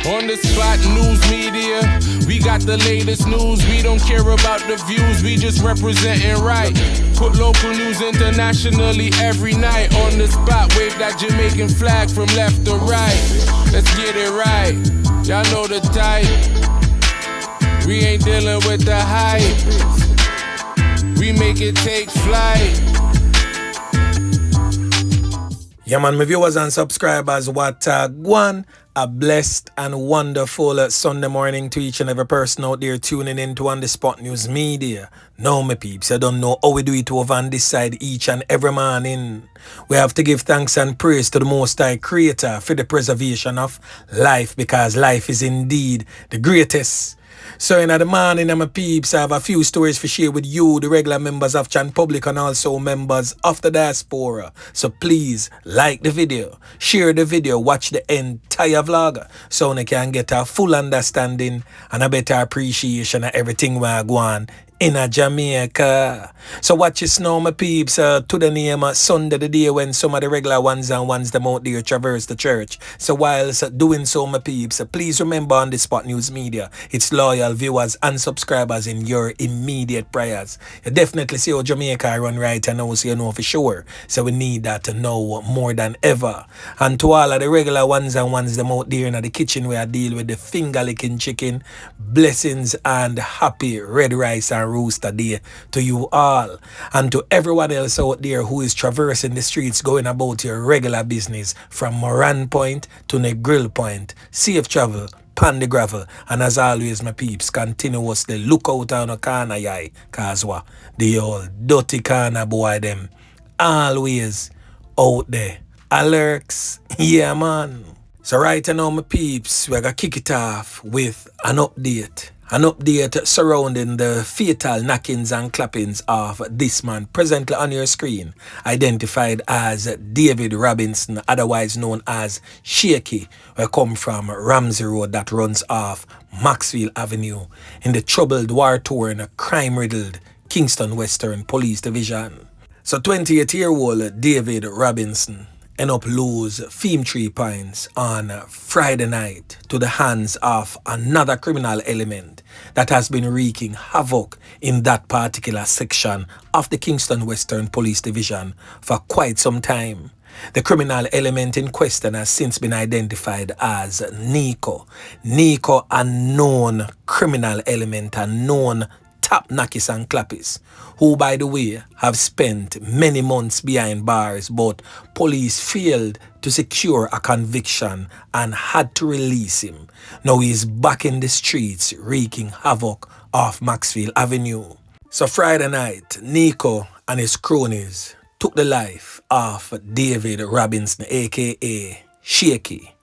On the spot news media, we got the latest news. We don't care about the views, we just representing right. Put local news internationally every night. On the spot, wave that Jamaican flag from left to right. Let's get it right, y'all know the type. We ain't dealing with the hype, we make it take flight. Yeah man, my viewers and subscribers, what Glen, a blessed and wonderful Sunday morning to each and every person out there tuning in to On The Spot News Media. Now my peeps, I don't know how we do it over on this side each and every morning. We have to give thanks and praise to the Most High Creator for the preservation of life, because life is indeed the greatest. So in the morning, my peeps, I have a few stories to share with you, the regular members of Chan Public and also members of the diaspora. So please like the video, share the video, watch the entire vlog so you can get a full understanding and a better appreciation of everything we are going in a Jamaica. So watch this now, my peeps, to the name Sunday, the day when some of the regular ones and ones them out there traverse the church. So whilst doing so, my peeps, please remember On The Spot News Media, its loyal viewers and subscribers in your immediate prayers. You definitely see how Jamaica run right and now, so you know for sure. So we need that to know more than ever. And to all of the regular ones and ones them out there in the kitchen where I deal with the finger licking chicken, blessings and happy red rice and rooster day to you all, and to everyone else out there who is traversing the streets going about your regular business from Moran Point to Negril Point. Safe travel, pan the gravel, and as always my peeps, continuously look out on a corner yai, cause what the old dirty corner boy them always out there. Alerts, yeah man. So right now my peeps, we're gonna kick it off with an update. An update surrounding the fatal knockings and clappings of this man presently on your screen, identified as David Robinson, otherwise known as Shaky, who come from Ramsey Road that runs off Maxfield Avenue in the troubled, war-torn, crime-riddled Kingston Western Police Division. So 28-year-old David Robinson end up lose 3 points on Friday night to the hands of another criminal element that has been wreaking havoc in that particular section of the Kingston Western Police Division for quite some time. The criminal element in question has since been identified as Nico. Nico, a known criminal element, a known top knockies and clappies, who by the way have spent many months behind bars, but police failed to secure a conviction and had to release him. Now he's back in the streets wreaking havoc off Maxfield Avenue. So Friday night, Nico and his cronies took the life of David Robinson, aka Shaky.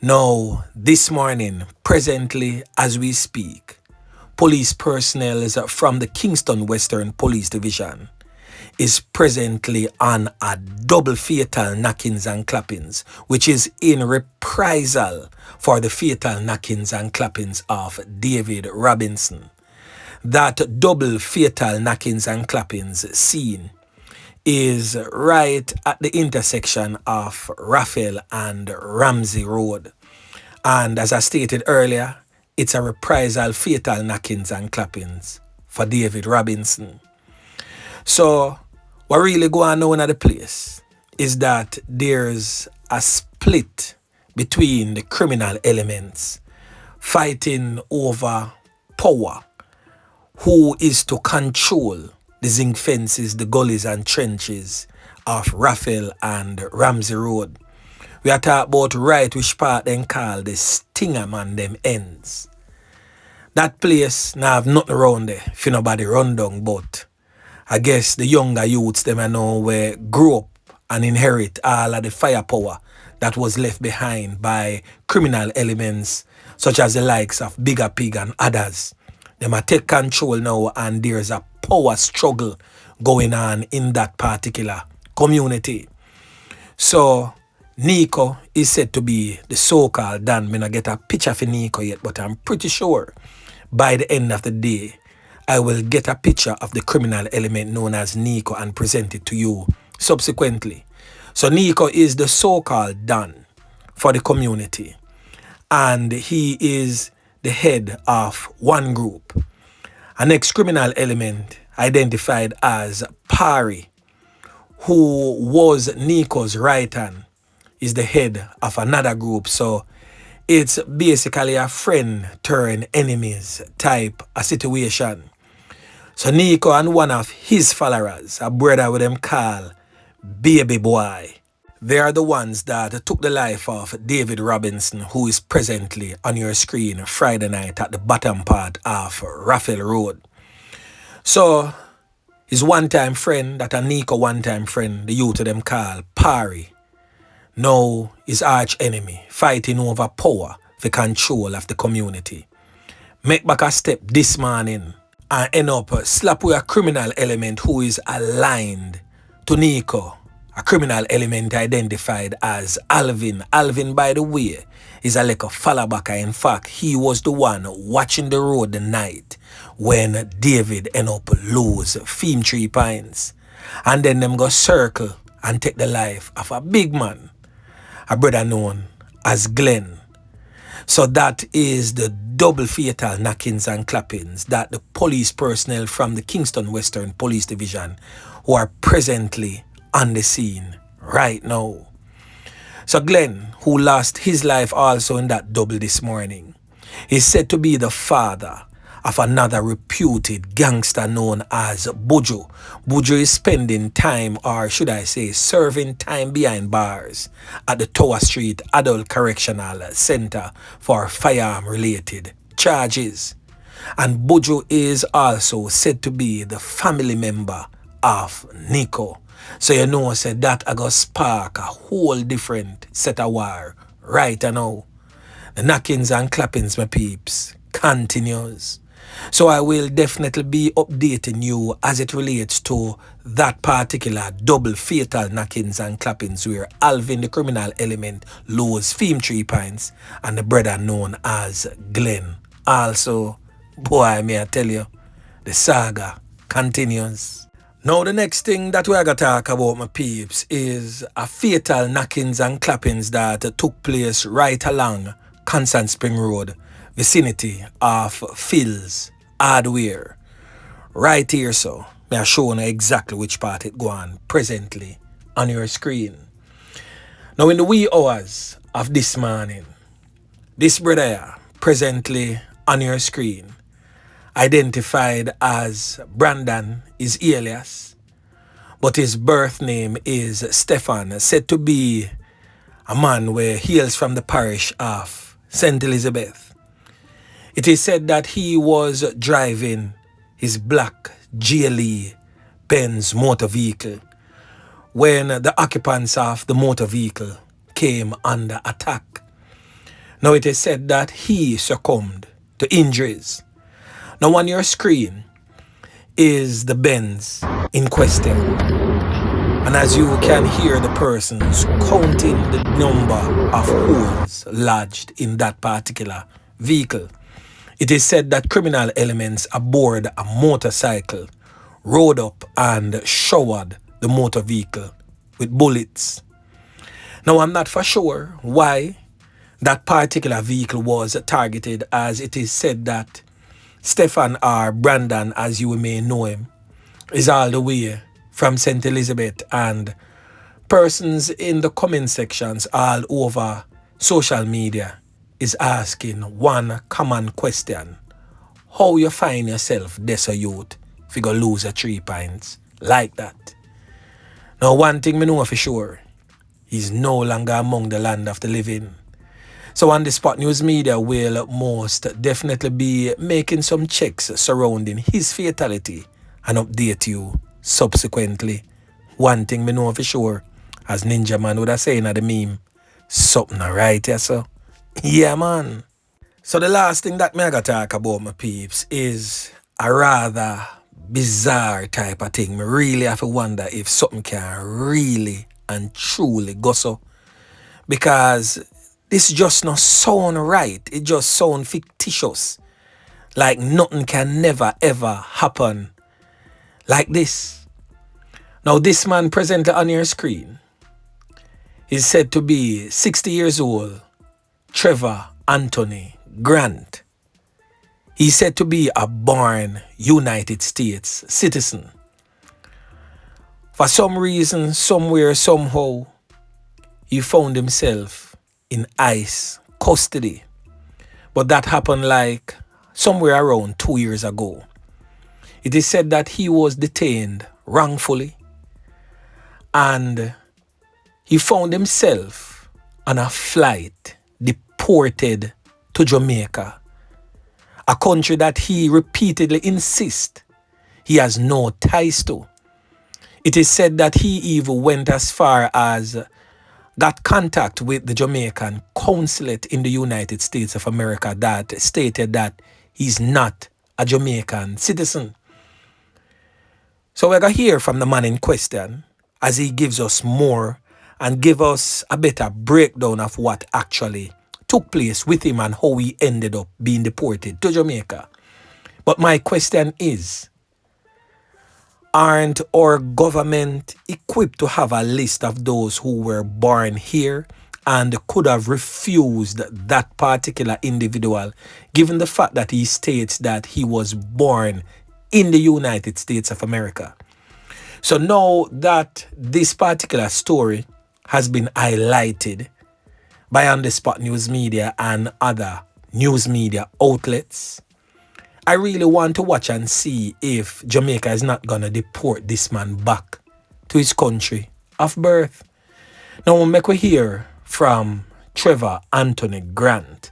Now this morning, presently as we speak, police personnel from the Kingston Western Police Division is presently on a double fatal knockings and clappings, which is in reprisal for the fatal knockings and clappings of David Robinson. That double fatal knockings and clappings scene is right at the intersection of Raphael and Ramsey Road. And as I stated earlier, it's a reprisal fatal knockings and clappings for David Robinson. So what really going on at the place is that there's a split between the criminal elements fighting over power. Who is to control the zinc fences, the gullies and trenches of Raphael and Ramsey Road. We are talking about right which part then call the stinger man them ends. That place now have nothing around there if nobody run down, but I guess the younger youths them I know where grew up and inherit all of the firepower that was left behind by criminal elements such as the likes of Bigger Pig and others. They might take control now, and there's a power struggle going on in that particular community. So Nico is said to be the so-called Dan. Me not get a picture for Nico yet, but I'm pretty sure by the end of the day, I will get a picture of the criminal element known as Nico and present it to you subsequently. So Nico is the so-called Dan for the community. and he is the head of one group. An ex-criminal element identified as Farin, who was Nico's right hand, is the head of another group. So it's basically a friend turn enemies type of situation. So Nico and one of his followers, a brother with them call Baby Boy, they are the ones that took the life of David Robinson, who is presently on your screen Friday night at the bottom part of Raphael Road. So his one-time friend, that a Nico one-time friend, the youth of them call Farin, now his arch enemy, fighting over power for control of the community. Make back a step this morning and end up slap with a criminal element who is aligned to Nico. A criminal element identified as Alvin. Alvin, by the way, is a like a fallbacker. In fact, he was the one watching the road the night when David end up lose Fim 3 Pines. And then them go circle and take the life of a big man, a brother known as Glen. So that is the double fatal knockings and clappings that the police personnel from the Kingston Western Police Division who are presently on the scene right now. So Glen, who lost his life also in that double this morning, is said to be the father of another reputed gangster known as Buju. Buju is spending time, or should I say serving time behind bars at the Tower Street Adult Correctional Center for firearm related charges. And Buju is also said to be the family member of Nico. So you know, say that I got spark a whole different set of war right now. The knockings and clappings, my peeps, continues. So I will definitely be updating you as it relates to that particular double fatal knockings and clappings where Alvin, the criminal element, lose Fim 3 Pines and the brother known as Glen. Also, boy, may I tell you, the saga continues. Now the next thing that we're going to talk about, my peeps, is a fatal knockings and clappings that took place right along Constant Spring Road, vicinity of Phil's Hardware. Right here, so may I show you exactly which part it go on presently on your screen. Now in the wee hours of this morning, this brother here, presently on your screen, identified as Brandon is alias, but his birth name is Stephan, said to be a man where hails from the parish of St. Elizabeth. It is said that he was driving his black GLE Benz motor vehicle when the occupants of the motor vehicle came under attack. Now it is said that he succumbed to injuries. Now on your screen is the Benz in question. And as you can hear the persons counting the number of holes lodged in that particular vehicle, it is said that criminal elements aboard a motorcycle rode up and showered the motor vehicle with bullets. Now I'm not for sure why that particular vehicle was targeted, as it is said that Stephan or Brandon, as you may know him, is all the way from St. Elizabeth, and persons in the comment sections all over social media is asking one common question: how you find yourself this a youth if you go lose a 3 pints like that? Now one thing me know for sure, he's no longer among the land of the living. So on the Spot News Media will most definitely be making some checks surrounding his fatality and update you subsequently. One thing me know for sure, as Ninja Man would have said in the meme, something right here, so yeah, man. So the last thing that me I gotta talk about, my peeps, is a rather bizarre type of thing. Me really have to wonder if something can really and truly go so, because this just not sound right. It just sound fictitious. Like nothing can never ever happen like this. Now this man presently on your screen is said to be 60 years old, Trevor Anthony Grant. He's said to be a born United States citizen. For some reason, somewhere, somehow, he found himself in ICE custody. But that happened like somewhere around 2 years ago. It is said that he was detained wrongfully and he found himself on a flight deported to Jamaica, a country that he repeatedly insists he has no ties to. It is said that he even went as far as got contact with the Jamaican consulate in the United States of America that stated that he's not a Jamaican citizen. So we're going to hear from the man in question as he gives us more and give us a better breakdown of what actually took place with him and how he ended up being deported to Jamaica. But my question is, aren't our government equipped to have a list of those who were born here and could have refused that particular individual, given the fact that he states that he was born in the United States of America? So now that this particular story has been highlighted by On The Spot News Media and other news media outlets, I really want to watch and see if Jamaica is not going to deport this man back to his country of birth. Now we'll make we hear from Trevor Anthony Grant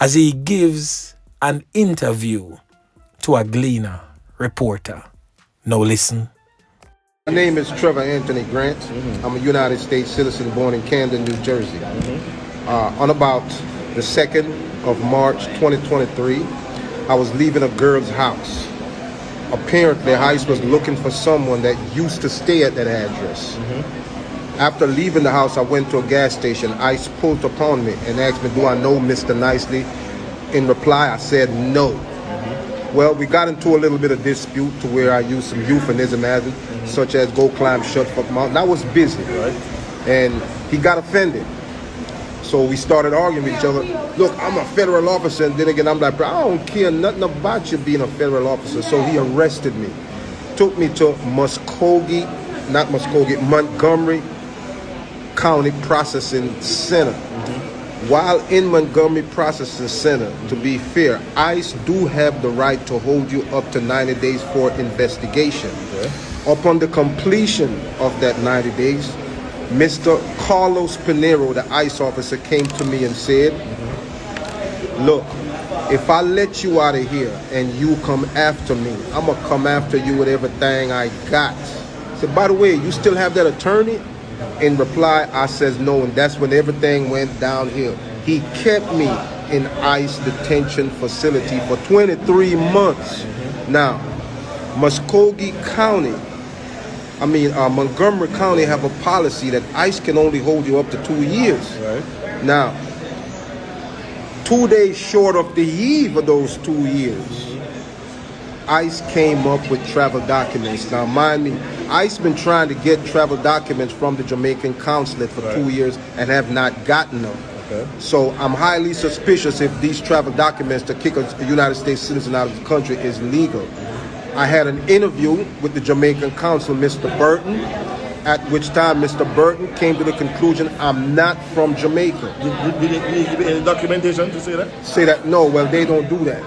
as he gives an interview to a Glen reporter. Now listen. My name is Trevor Anthony Grant. I'm a United States citizen born in Camden, New Jersey. On about the 2nd of March 2023, I was leaving a girl's house. Apparently, ICE was looking for someone that used to stay at that address. After leaving the house, I went to a gas station. ICE pulled upon me and asked me, do I know Mr. Nicely? In reply, I said no. Well, we got into a little bit of dispute to where I used some euphemism such as go climb shut fuck mountain. I was busy, right? And he got offended. So we started arguing with each other. Look, I'm a federal officer, and then again, I'm like, bro, I don't care nothing about you being a federal officer. So he arrested me, took me to Montgomery County Processing Center. While in Montgomery Processing Center, to be fair, ICE do have the right to hold you up to 90 days for investigation. Upon the completion of that 90 days, Mr. Carlos Pinero, the ICE officer, came to me and said, look, if I let you out of here and you come after me, I'm going to come after you with everything I got. I said, by the way, you still have that attorney? In reply, I says no, and that's when everything went downhill. He kept me in ICE detention facility for 23 months. Now, Montgomery County have a policy that ICE can only hold you up to 2 years. Right. Now, 2 days short of the eve of those 2 years, ICE came up with travel documents. Now, mind me, ICE been trying to get travel documents from the Jamaican consulate for 2 years and have not gotten them. So I'm highly suspicious if these travel documents to kick a United States citizen out of the country is legal. I had an interview with the Jamaican consul, Mr. Burton, at which time Mr. Burton came to the conclusion I'm not from Jamaica. Did he give any documentation to say that? Say that? No, well, they don't do that.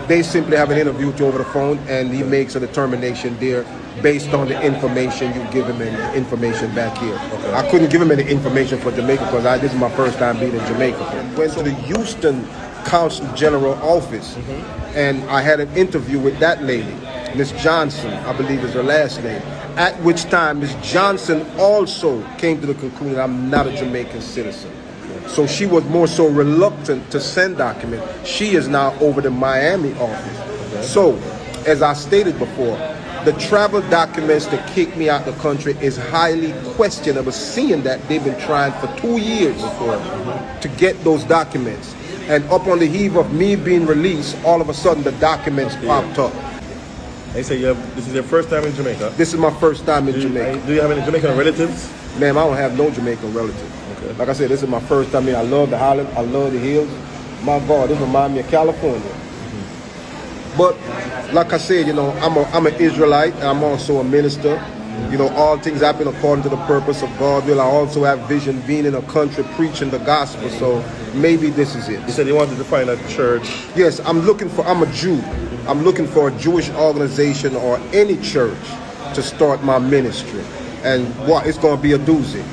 They simply have an interview with you over the phone, and he makes a determination there based on the information you give him and the information back here. I couldn't give him any information for Jamaica because this is my first time being in Jamaica. Went to the Houston Consul General office, and I had an interview with that lady, Miss Johnson, I believe is her last name. At which time Miss Johnson also came to the conclusion I'm not a Jamaican citizen. So she was more so reluctant to send documents. She is now over the Miami office. So, as I stated before, the travel documents to kick me out the country is highly questionable, seeing that they've been trying for 2 years to get those documents. And up on the eve of me being released, all of a sudden the documents popped up. They say this is your first time in Jamaica? This is my first time in Jamaica. Do you have any Jamaican relatives? Ma'am, I don't have no Jamaican relatives. Like I said, this is my first time here. I love the Highlands. I love the hills. My God, this reminds me of California. But like I said, you know, I'm an Israelite. And I'm also a minister. You know, all things happen according to the purpose of God will. I also have vision being in a country preaching the gospel. So maybe this is it. You said you wanted to find a church. Yes, I'm a Jew. I'm looking for a Jewish organization or any church to start my ministry. And what it's going to be a doozy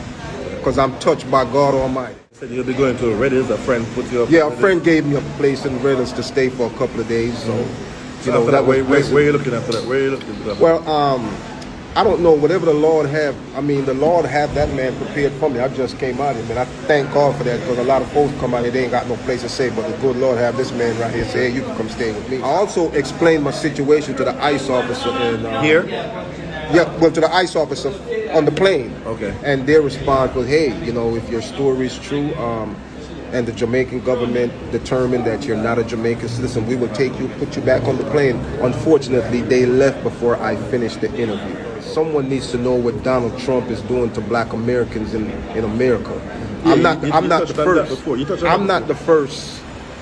because I'm touched by God Almighty. You said you'll be going to Reddit. A friend put you up. Yeah, a friend gave me a place in Reddit to stay for a couple of days. So, you know, that was where are you looking after that? Where are you looking after that? Well, I don't know, whatever the Lord have, I mean, the Lord have that man prepared for me. I just came out here, man. I thank God for that because a lot of folks come out here, they ain't got no place to stay, but the good Lord have this man right here say, hey, you can come stay with me. I also explained my situation to the ICE officer in... Here? Yeah, well, to the ICE officer on the plane. Okay. And their response was, hey, you know, if your story is true, and the Jamaican government determined that you're not a Jamaican citizen, we will take you, put you back on the plane. Unfortunately, they left before I finished the interview. Someone needs to know what Donald Trump is doing to black Americans in America. Yeah, I'm not the first.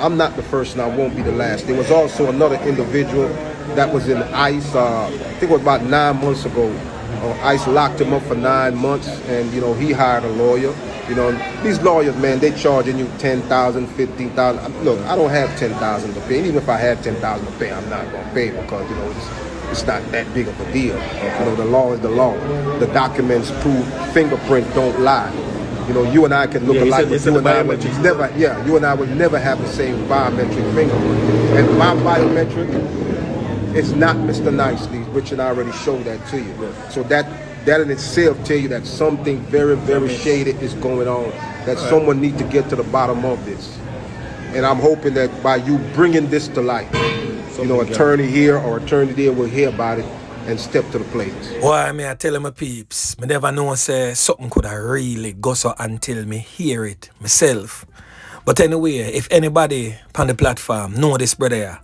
I'm not the first and I won't be the last. There was also another individual that was in ICE, I think it was about 9 months ago. ICE locked him up for 9 months and, you know, he hired a lawyer. You know, these lawyers, man, they charging you $10,000, $15,000. Look, I don't have $10,000 to pay. And even if I had $10,000 to pay, I'm not going to pay because, you know, it's not that big of a deal. You know, the law is the law. The documents prove fingerprint don't lie. You know, you and I can look alike, but you and I would never, you and I would never have the same biometric fingerprint. And my biometric is not Mr. Nicely, which I already showed that to you. So that in itself tell you that something very, very shady is going on, that someone needs to get to the bottom of this. And I'm hoping that by you bringing this to light, you know, attorney here or attorney there will hear about it and step to the plate. Why, me I tell my peeps, me never know say something could have really go so until me hear it myself. But anyway, if anybody on the platform know this brother,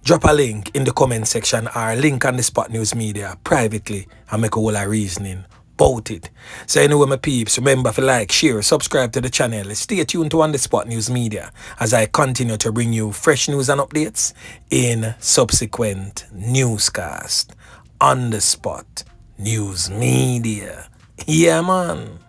drop a link in the comment section or link on the Spot News Media privately and make a whole lot of reasoning about it. So anyway, my peeps, remember to like, share, subscribe to the channel. Stay tuned to On The Spot News Media as I continue to bring you fresh news and updates in subsequent newscast. On The Spot News Media. Yeah, man.